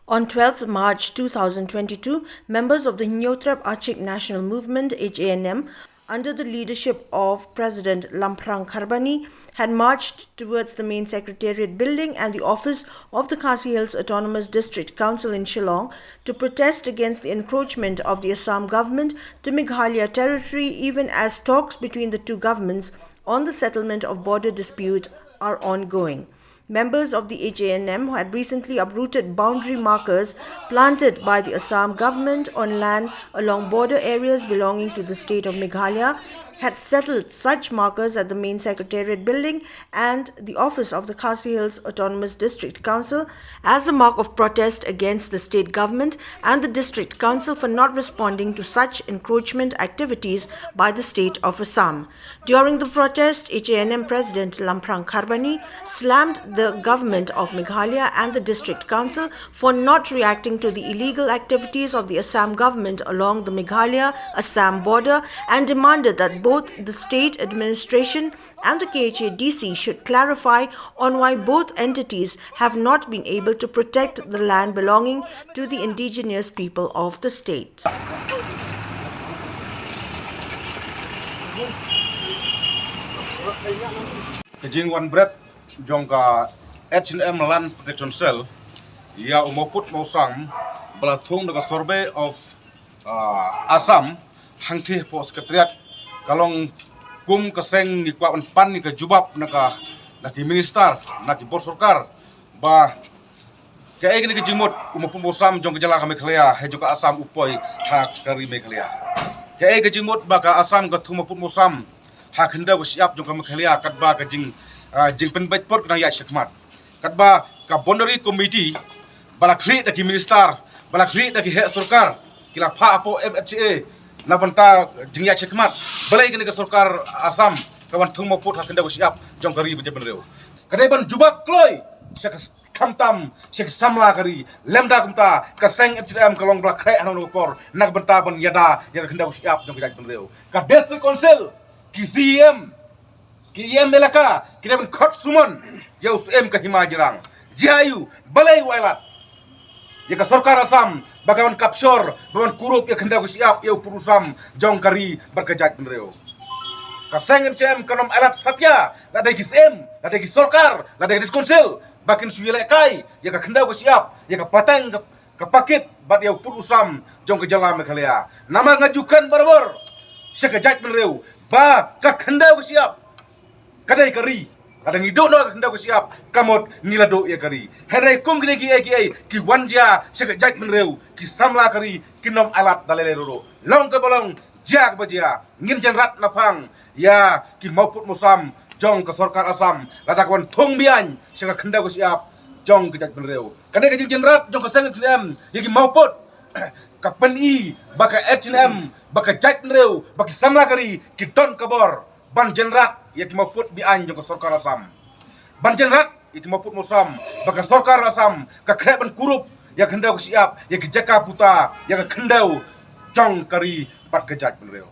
On 12th March 2022, members of the HYNNIEWTREP ACHIK National Movement (HANM), under the leadership of President LAMPHRANG had marched towards the main Secretariat building and the office of the KHASI Hills Autonomous District Council in Shillong to protest against the encroachment of the Assam government to Meghalaya territory, even as talks between the two governments on the settlement of border dispute are ongoing. Members of the HANM, who had recently uprooted boundary markers planted by the Assam government on land along border areas belonging to the state of Meghalaya, had settled such markers at the main Secretariat building and the office of the KHASI Hills Autonomous District Council as a mark of protest against the state government and the district council for not responding to such encroachment activities by the state of Assam. During the protest, HANM President LAMPHRANG slammed the government of Meghalaya and the district council for not reacting to the illegal activities of the Assam government along the Meghalaya-Assam border and demanded that both the state administration and the KHADC should clarify on why both entities have not been able to protect the land belonging to the indigenous people of the state. Kejingwan bread jongka Hanm land protection cell ya umoput mausang belatung dengan survey of Assam hangti po Secretariat kalong kum kaseng ni kwa pan ni ke jubab naki minister naki bor sarkar ba kae ni ke jimut umoput mausam jong kejala ka Meghalaya he juga Assam upoi ha kari Meghalaya kae ke jimut ba ka Assam ka thumoput mausam ha khenda siap jong ka Meghalaya kat ba ka jing penbait pot kena ya syakmat katba ka boundary committee bala klik daki minister bala klik daki hek sarkar kila pha apo MHA na banta jing ya syakmat balai kini ke sarkar Assam kawan thungmo pot hakenda siap jong kari beje benreu kadai ban jubak kloi syak kamtam syak samla kari lemda kumta ka seng HM kalong bala krai anu por nak banta ban yada ya kenda siap jong kajak benreu ka district council ki CM Kiyem melaka kita ben khot suman yau em ka himajirang jayu balai wailat ya ka sarkar Assam bagawan kapsor bagawan kurup ya kenda siap yau purusam jong kari berkejat benreu ka sengen sem kanom alat satya ladai kisem ladai sarkar ladai diskonsil bakin suyele kai ya ka kenda siap ya ka pateng ka pakit bat yau purusam jong ke jala Meghalaya nama ngajukan barbar sekejat benreu ba ka kenda siap kadai kari kadang hidup no kenda ko siap kamot ngilado ya kari herai kum kini ki wanja sekejat menreu ki samla kari kinom alat dalele ro long ke bolong jak bajia ngin jenrat lapang ya ki mauput musam jong ke sarkar Assam ladakwan thong bian seka kenda ko siap jong kejat menreu kadai ke jenrat jong ke sengen HM ya ki mauput kapen i baka HM baka jat menreu baki samla kari ki don kabor ban jenrat ya ki maput bi an jong sarkar Assam ban jenrat ya ki maput musam baka sarkar Assam ka krep ban kurup ya kendau siap ya ki jaka puta ya ka kendau jong kari pat kejat benreu